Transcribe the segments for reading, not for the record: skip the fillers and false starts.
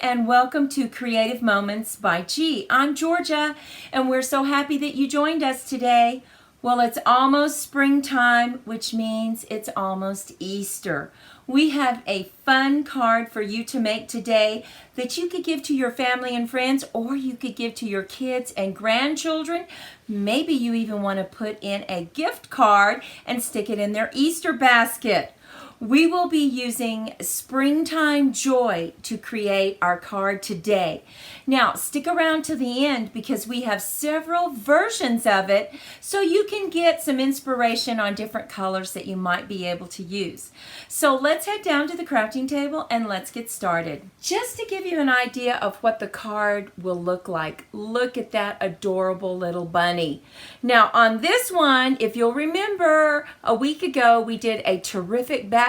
and welcome to Creative Moments by G. I'm Georgia, and we're so happy that you joined us today. Well, it's almost springtime, which means it's almost Easter. We have a fun card for you to make today that you could give to your family and friends, or you could give to your kids and grandchildren. Maybe you even want to put in a gift card and stick it in their Easter basket. We will be using Springtime Joy to create our card today. Now, stick around to the end because we have several versions of it so you can get some inspiration on different colors that you might be able to use. So let's head down to the crafting table and let's get started. Just to give you an idea of what the card will look like, look at that adorable little bunny. Now, on this one, if you'll remember, a week ago we did a terrific background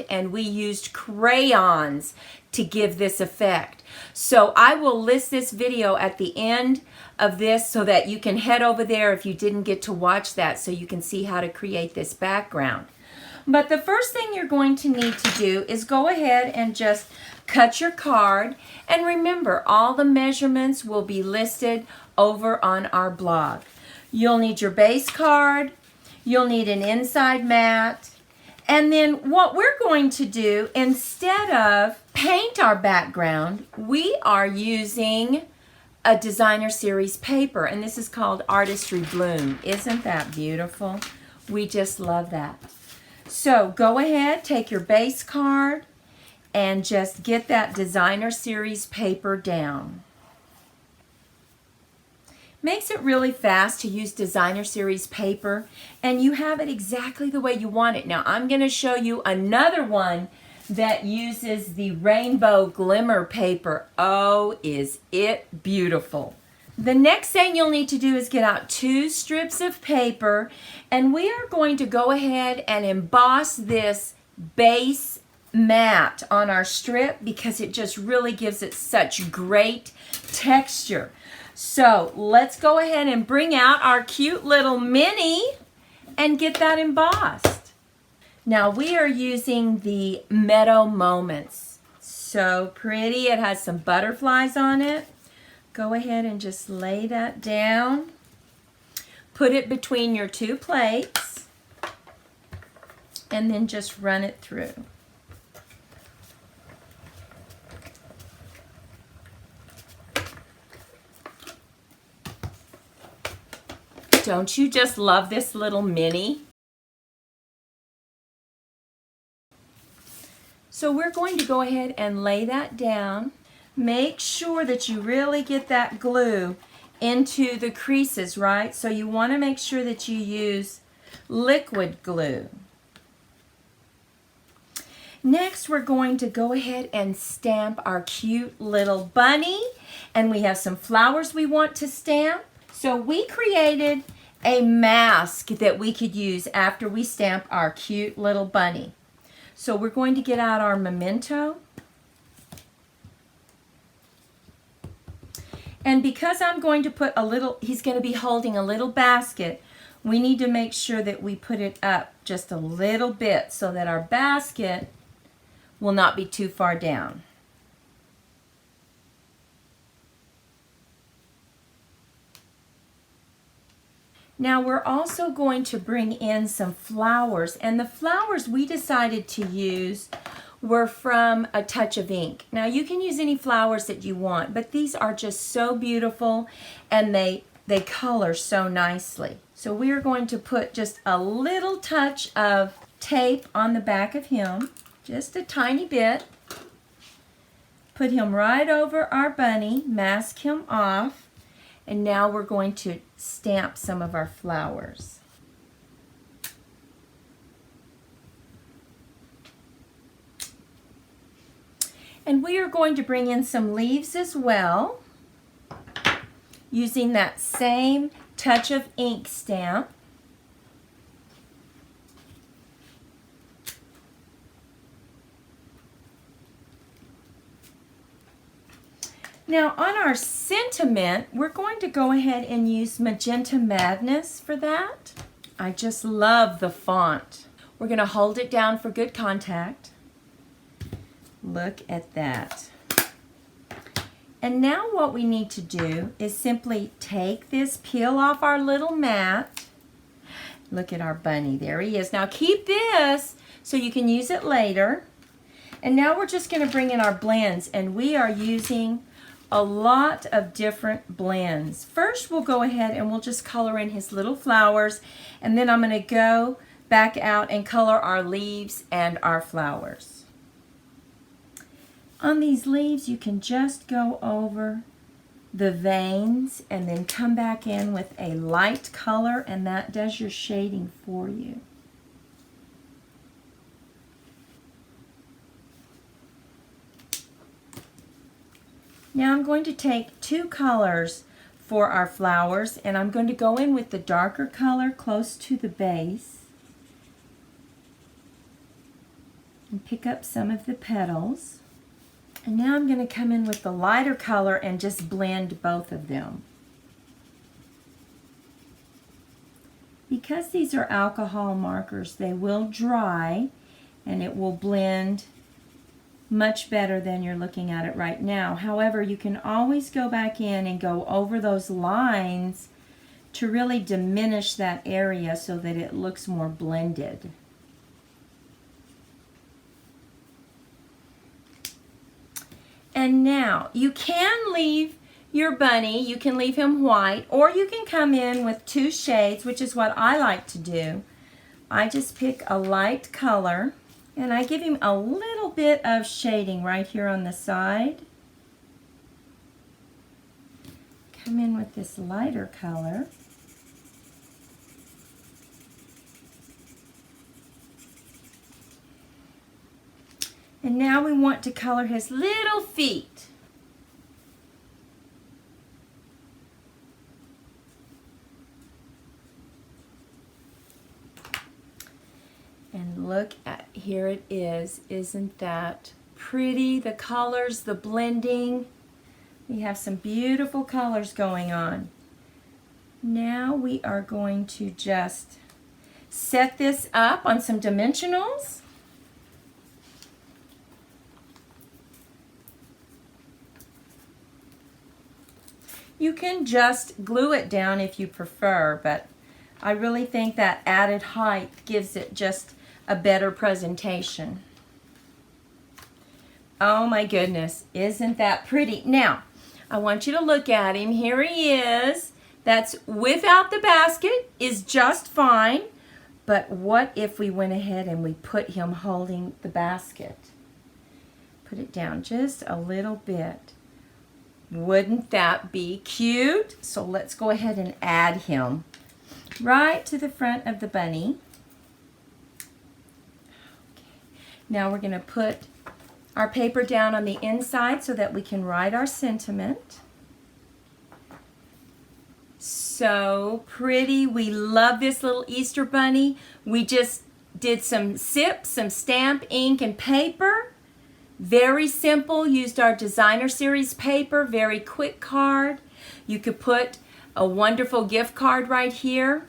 and we used crayons to give this effect. So I will list this video at the end of this so that you can head over there if you didn't get to watch that so you can see how to create this background. But the first thing you're going to need to do is go ahead and just cut your card. And remember, all the measurements will be listed over on our blog. You'll need your base card. You'll need an inside mat. And then what we're going to do, instead of paint our background, we are using a designer series paper. And this is called Artistry Bloom. Isn't that beautiful? We just love that. So go ahead, take your base card, and just get that designer series paper down. Makes it really fast to use designer series paper, and you have it exactly the way you want it. Now I'm going to show you another one that uses the rainbow glimmer paper. Oh, is it beautiful. The next thing you'll need to do is get out 2 strips of paper, and we are going to go ahead and emboss this base mat on our strip because it just really gives it such great texture. So let's go ahead and bring out our cute little mini and get that embossed. Now we are using the Meadow Moments. So pretty. It has some butterflies on it. Go ahead and just lay that down. Put it between your 2 plates and then just run it through. Don't you just love this little mini? So we're going to go ahead and lay that down. Make sure that you really get that glue into the creases, right? So you want to make sure that you use liquid glue. Next, we're going to go ahead and stamp our cute little bunny. And we have some flowers we want to stamp. So we created a mask that we could use after we stamp our cute little bunny. So we're going to get out our memento. And because I'm going to put a little, he's going to be holding a little basket, we need to make sure that we put it up just a little bit so that our basket will not be too far down. Now we're also going to bring in some flowers, and the flowers we decided to use were from A Touch of Ink. Now you can use any flowers that you want, but these are just so beautiful and they color so nicely. So we are going to put just a little touch of tape on the back of him, just a tiny bit. Put him right over our bunny, mask him off, and now we're going to stamp some of our flowers. And we are going to bring in some leaves as well, using that same Touch of Ink stamp. Now on our sentiment, we're going to go ahead and use Magenta Madness for that. I just love the font. We're going to hold it down for good contact. Look at that. And now what we need to do is simply take this, peel off our little mat. Look at our bunny, there he is. Now keep this so you can use it later. And now we're just going to bring in our blends, and we are using a lot of different blends. First we'll go ahead and we'll just color in his little flowers, and then I'm going to go back out and color our leaves and our flowers. On these leaves you can just go over the veins and then come back in with a light color, and that does your shading for you. Now I'm going to take two colors for our flowers, and I'm going to go in with the darker color close to the base and pick up some of the petals. And now I'm going to come in with the lighter color and just blend both of them. Because these are alcohol markers, they will dry and it will blend much better than you're looking at it right now. However, you can always go back in and go over those lines to really diminish that area so that it looks more blended. And now you can leave your bunny, you can leave him white, or you can come in with two shades, which is what I like to do. I just pick a light color and I give him a little bit of shading right here on the side. Come in with this lighter color. And now we want to color his little feet. And look at, here it is. Isn't that pretty? The colors, the blending. We have some beautiful colors going on. Now we are going to just set this up on some dimensionals. You can just glue it down if you prefer, but I really think that added height gives it just a better presentation. Oh my goodness, isn't that pretty? Now, I want you to look at him. Here he is. That's without the basket is just fine, but what if we went ahead and we put him holding the basket? Put it down just a little bit. Wouldn't that be cute? So let's go ahead and add him right to the front of the bunny. Okay. Now we're going to put our paper down on the inside so that we can write our sentiment. So pretty. We love this little Easter bunny. We just did some sips, some stamp, ink, and paper. Very simple. Used our designer series paper. Very quick card. You could put a wonderful gift card right here.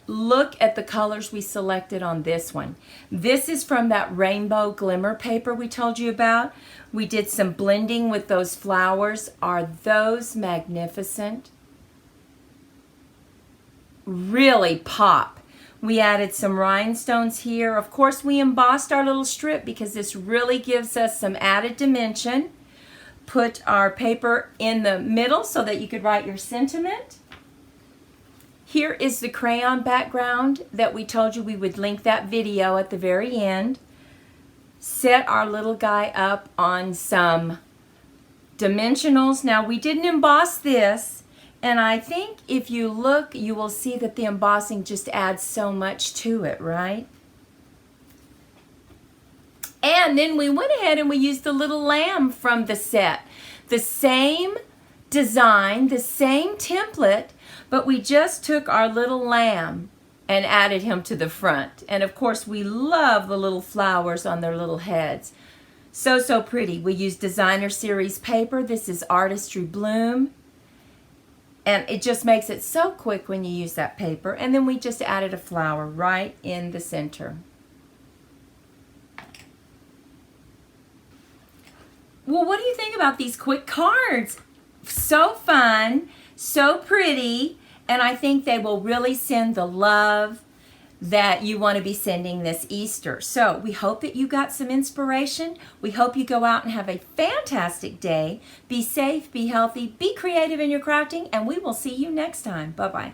Look at the colors we selected on this one. This is from that rainbow glimmer paper we told you about. We did some blending with those flowers. Are those magnificent? Really pop. We added some rhinestones here. Of course, we embossed our little strip because this really gives us some added dimension. Put our paper in the middle so that you could write your sentiment. Here is the crayon background that we told you we would link that video at the very end. Set our little guy up on some dimensionals. Now, we didn't emboss this, and I think if you look, you will see that the embossing just adds so much to it, right? And then we went ahead and we used the little lamb from the set. The same design, the same template, but we just took our little lamb and added him to the front. And of course, we love the little flowers on their little heads. So, so pretty. We used designer series paper. This is Artistry Bloom. And it just makes it so quick when you use that paper. And then we just added a flower right in the center. Well, what do you think about these quick cards? So fun, so pretty, and I think they will really send the love that you want to be sending this Easter. So we hope that you got some inspiration. We hope you go out and have a fantastic day. Be safe, be healthy, be creative in your crafting, and we will see you next time. Bye-bye.